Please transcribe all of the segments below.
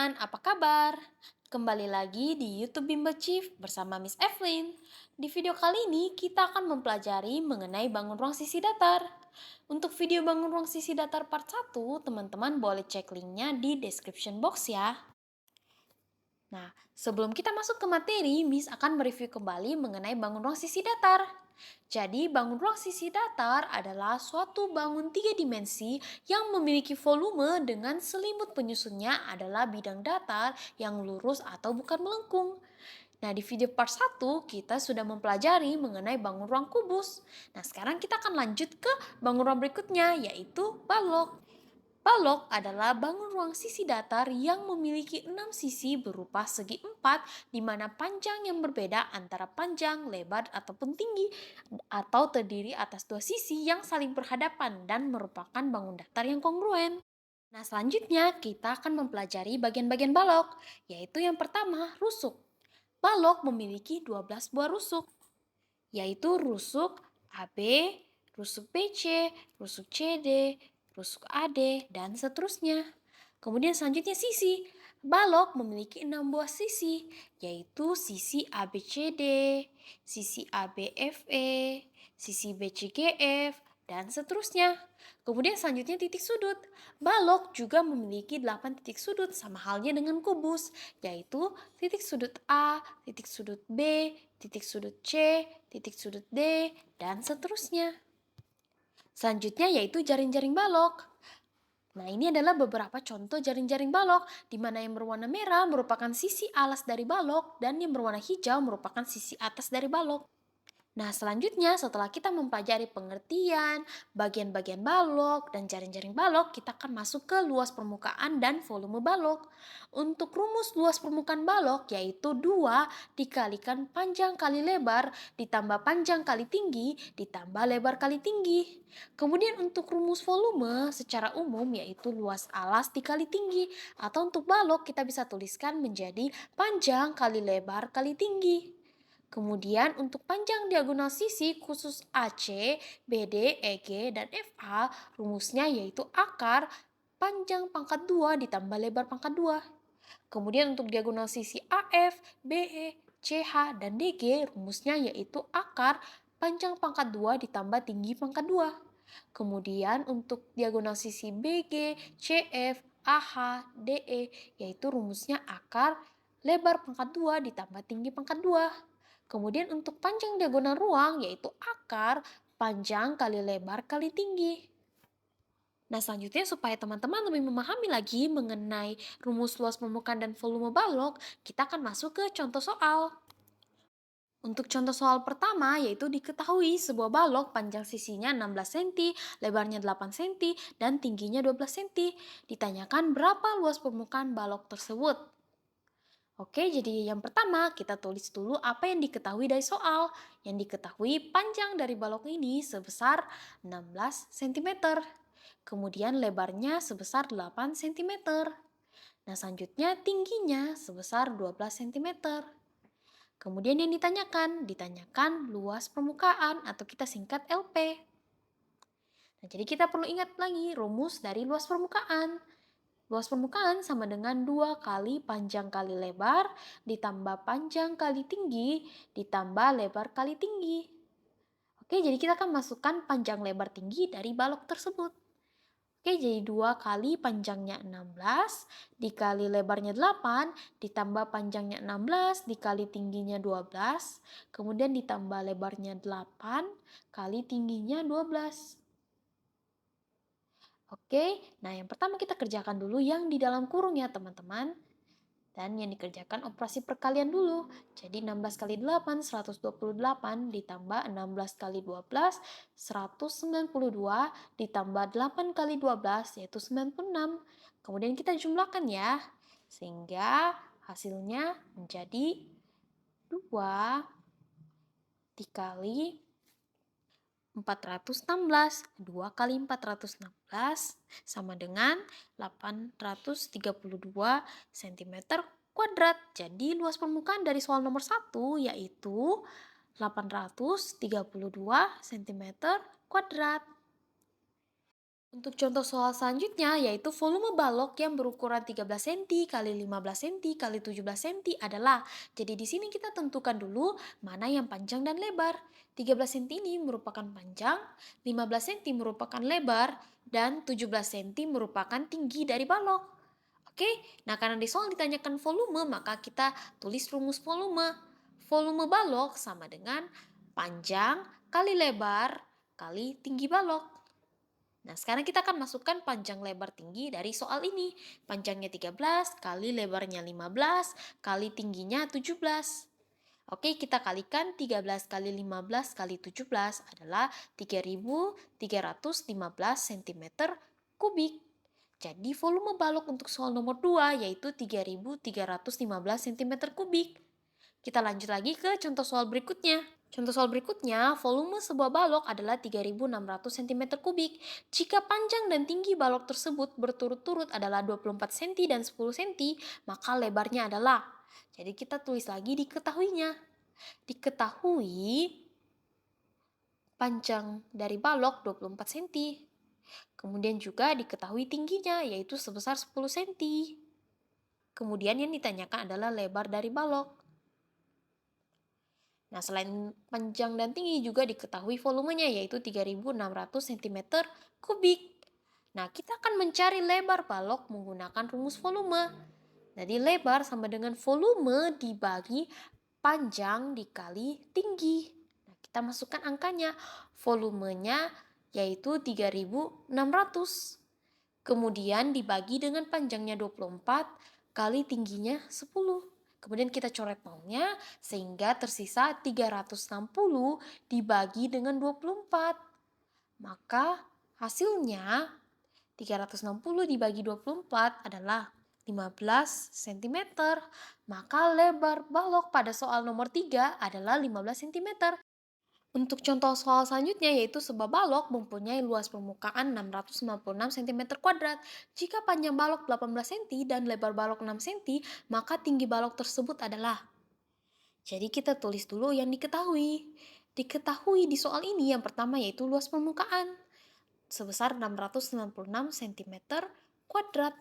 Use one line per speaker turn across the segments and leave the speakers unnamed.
teman-teman, apa kabar? Kembali lagi di YouTube Bimbel Chief bersama Miss Evelyn. Di video kali ini kita akan mempelajari mengenai bangun ruang sisi datar. Untuk video bangun ruang sisi datar part 1, teman-teman boleh cek linknya di description box ya. Nah, sebelum kita masuk ke materi, Miss akan mereview kembali mengenai bangun ruang sisi datar. Jadi, bangun ruang sisi datar adalah suatu bangun tiga dimensi yang memiliki volume dengan selimut penyusunnya adalah bidang datar yang lurus atau bukan melengkung. Nah, di video part 1 kita sudah mempelajari mengenai bangun ruang kubus. Nah, sekarang kita akan lanjut ke bangun ruang berikutnya, yaitu balok. Balok adalah bangun ruang sisi datar yang memiliki 6 sisi berupa segi empat, di mana panjang yang berbeda antara panjang, lebar, ataupun tinggi, atau terdiri atas dua sisi yang saling berhadapan dan merupakan bangun datar yang kongruen. Nah, selanjutnya kita akan mempelajari bagian-bagian balok, yaitu yang pertama, rusuk. Balok memiliki 12 buah rusuk, yaitu rusuk AB, rusuk BC, rusuk CD, rusuk AD, dan seterusnya. Kemudian selanjutnya sisi. Balok memiliki 6 buah sisi, yaitu sisi ABCD, sisi ABFE, sisi BCGF, dan seterusnya. Kemudian selanjutnya titik sudut. Balok juga memiliki 8 titik sudut sama halnya dengan kubus, yaitu titik sudut A, titik sudut B, titik sudut C, titik sudut D, dan seterusnya. Selanjutnya yaitu jaring-jaring balok. Nah, ini adalah beberapa contoh jaring-jaring balok, di mana yang berwarna merah merupakan sisi alas dari balok dan yang berwarna hijau merupakan sisi atas dari balok. Nah, selanjutnya setelah kita mempelajari pengertian, bagian-bagian balok, dan jaring-jaring balok, kita akan masuk ke luas permukaan dan volume balok. Untuk rumus luas permukaan balok yaitu 2 dikalikan panjang kali lebar ditambah panjang kali tinggi ditambah lebar kali tinggi. Kemudian untuk rumus volume secara umum yaitu luas alas dikali tinggi, atau untuk balok kita bisa tuliskan menjadi panjang kali lebar kali tinggi. Kemudian untuk panjang diagonal sisi khusus AC, BD, EG, dan FA, rumusnya yaitu akar panjang pangkat 2 ditambah lebar pangkat 2. Kemudian untuk diagonal sisi AF, BE, CH, dan DG, rumusnya yaitu akar panjang pangkat 2 ditambah tinggi pangkat 2. Kemudian untuk diagonal sisi BG, CF, AH, DE, yaitu rumusnya akar lebar pangkat 2 ditambah tinggi pangkat 2. Kemudian untuk panjang diagonal ruang yaitu akar panjang kali lebar kali tinggi. Nah, selanjutnya supaya teman-teman lebih memahami lagi mengenai rumus luas permukaan dan volume balok, kita akan masuk ke contoh soal. Untuk contoh soal pertama yaitu diketahui sebuah balok panjang sisinya 16 cm, lebarnya 8 cm, dan tingginya 12 cm. Ditanyakan berapa luas permukaan balok tersebut. Oke, jadi yang pertama kita tulis dulu apa yang diketahui dari soal. Yang diketahui panjang dari balok ini sebesar 16 cm. Kemudian lebarnya sebesar 8 cm. Nah, selanjutnya tingginya sebesar 12 cm. Kemudian yang ditanyakan luas permukaan atau kita singkat LP. Nah, jadi kita perlu ingat lagi rumus dari luas permukaan. Luas permukaan sama dengan 2 kali panjang kali lebar ditambah panjang kali tinggi ditambah lebar kali tinggi. Oke, jadi kita akan masukkan panjang lebar tinggi dari balok tersebut. Oke, jadi 2 kali panjangnya 16 dikali lebarnya 8 ditambah panjangnya 16 dikali tingginya 12, kemudian ditambah lebarnya 8 kali tingginya 12. Oke, nah yang pertama kita kerjakan dulu yang di dalam kurung ya teman-teman. Dan yang dikerjakan operasi perkalian dulu. Jadi 16 kali 8, 128 ditambah 16 kali 12, 192 ditambah 8 kali 12 yaitu 96. Kemudian kita jumlahkan ya. Sehingga hasilnya menjadi 2 dikali 416. 2 kali 416 sama dengan 832 cm kuadrat. Jadi luas permukaan dari soal nomor 1 yaitu 832 cm kuadrat. Untuk contoh soal selanjutnya yaitu volume balok yang berukuran 13 cm kali 15 cm kali 17 cm adalah. Jadi di sini kita tentukan dulu mana yang panjang dan lebar. 13 cm ini merupakan panjang, 15 cm merupakan lebar, dan 17 cm merupakan tinggi dari balok. Oke, nah karena di soal ditanyakan volume, maka kita tulis rumus volume. Volume balok sama dengan panjang kali lebar kali tinggi balok. Nah, sekarang kita akan masukkan panjang lebar tinggi dari soal ini. Panjangnya 13 kali lebarnya 15 kali tingginya 17. Oke, kita kalikan 13 kali 15 kali 17 adalah 3.315 cm kubik. Jadi volume balok untuk soal nomor 2 yaitu 3.315 cm kubik. Kita lanjut lagi ke contoh soal berikutnya. Contoh soal berikutnya, volume sebuah balok adalah 3.600 cm kubik. Jika panjang dan tinggi balok tersebut berturut-turut adalah 24 cm dan 10 cm, maka lebarnya adalah. Jadi kita tulis lagi diketahuinya. Diketahui panjang dari balok 24 cm. Kemudian juga diketahui tingginya yaitu sebesar 10 cm. Kemudian yang ditanyakan adalah lebar dari balok. Nah, selain panjang dan tinggi juga diketahui volumenya yaitu 3.600 cm kubik. Nah, kita akan mencari lebar balok menggunakan rumus volume. Jadi lebar sama dengan volume dibagi panjang dikali tinggi. Nah, kita masukkan angkanya. Volumenya yaitu 3.600. Kemudian dibagi dengan panjangnya 24 kali tingginya 10. Kemudian kita coret nolnya sehingga tersisa 360 dibagi dengan 24. Maka hasilnya 360 dibagi 24 adalah 15 cm. Maka lebar balok pada soal nomor 3 adalah 15 cm. Untuk contoh soal selanjutnya yaitu sebuah balok mempunyai luas permukaan 696 cm kuadrat. Jika panjang balok 18 cm dan lebar balok 6 cm, maka tinggi balok tersebut adalah. Jadi kita tulis dulu yang diketahui. Diketahui di soal ini yang pertama yaitu luas permukaan sebesar 696 cm kuadrat.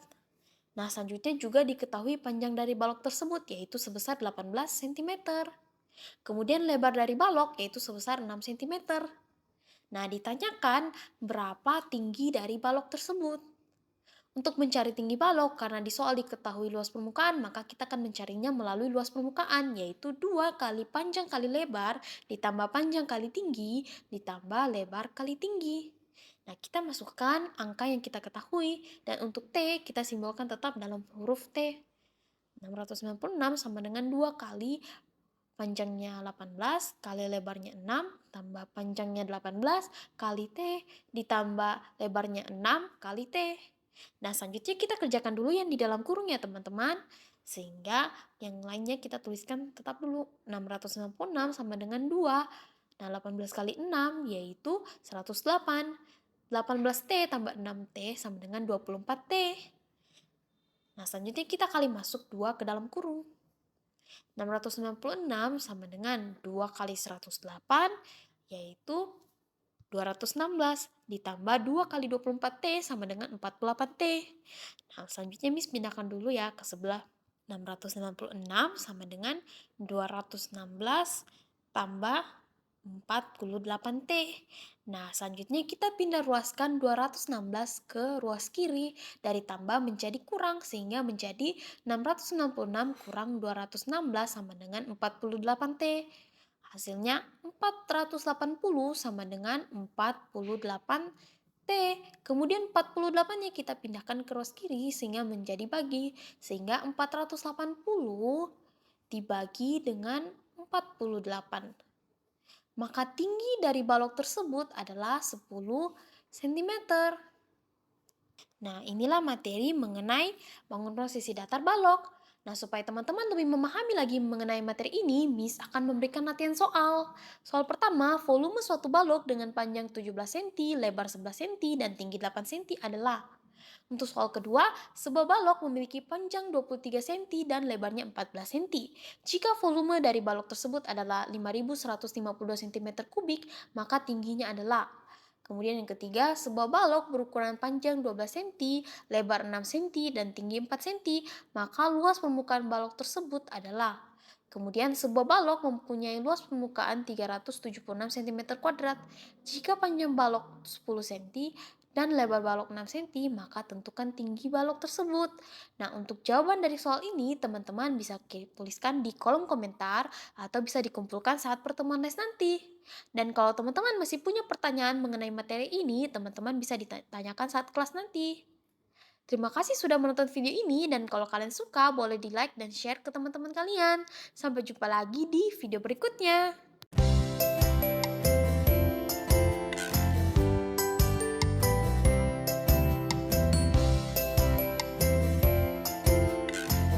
Nah, selanjutnya juga diketahui panjang dari balok tersebut yaitu sebesar 18 cm. Kemudian lebar dari balok yaitu sebesar 6 cm. Nah, ditanyakan berapa tinggi dari balok tersebut. Untuk mencari tinggi balok, karena di soal diketahui luas permukaan, maka kita akan mencarinya melalui luas permukaan, yaitu 2 kali panjang kali lebar, ditambah panjang kali tinggi, ditambah lebar kali tinggi. Nah, kita masukkan angka yang kita ketahui, dan untuk T, kita simbolkan tetap dalam huruf T. 696 sama dengan 2 kali panjangnya 18 kali lebarnya 6 tambah panjangnya 18 kali T ditambah lebarnya 6 kali T. Nah, selanjutnya kita kerjakan dulu yang di dalam kurung ya teman-teman. Sehingga yang lainnya kita tuliskan tetap dulu. 696 sama dengan 2. Nah, 18 kali 6 yaitu 108. 18T tambah 6T sama dengan 24T. Nah, selanjutnya kita kali masuk 2 ke dalam kurung. 696 sama dengan 2 kali 108 yaitu 216 ditambah 2 kali 24T sama dengan 48T. Nah, selanjutnya Miss pindahkan dulu ya ke sebelah. 666 sama dengan 216 tambah 48T. Nah, selanjutnya kita pindah ruaskan 216 ke ruas kiri dari tambah menjadi kurang sehingga menjadi 666 kurang 216 sama dengan 48T. Hasilnya 480 sama dengan 48T. Kemudian 48-nya kita pindahkan ke ruas kiri sehingga menjadi bagi. Sehingga 480 dibagi dengan 48. Maka tinggi dari balok tersebut adalah 10 cm. Nah, inilah materi mengenai bangun ruang sisi datar balok. Nah, supaya teman-teman lebih memahami lagi mengenai materi ini, Miss akan memberikan latihan soal. Soal pertama, volume suatu balok dengan panjang 17 cm, lebar 11 cm, dan tinggi 8 cm adalah. Untuk soal kedua, sebuah balok memiliki panjang 23 cm dan lebarnya 14 cm. Jika volume dari balok tersebut adalah 5.152 cm kubik, maka tingginya adalah. Kemudian yang ketiga, sebuah balok berukuran panjang 12 cm, lebar 6 cm, dan tinggi 4 cm, maka luas permukaan balok tersebut adalah. Kemudian sebuah balok mempunyai luas permukaan 376 cm kuadrat. Jika panjang balok 10 cm dan lebar balok 6 cm, maka tentukan tinggi balok tersebut. Nah, untuk jawaban dari soal ini, teman-teman bisa tuliskan di kolom komentar atau bisa dikumpulkan saat pertemuan les nanti. Dan kalau teman-teman masih punya pertanyaan mengenai materi ini, teman-teman bisa ditanyakan saat kelas nanti. Terima kasih sudah menonton video ini dan kalau kalian suka boleh di like dan share ke teman-teman kalian. Sampai jumpa lagi di video berikutnya.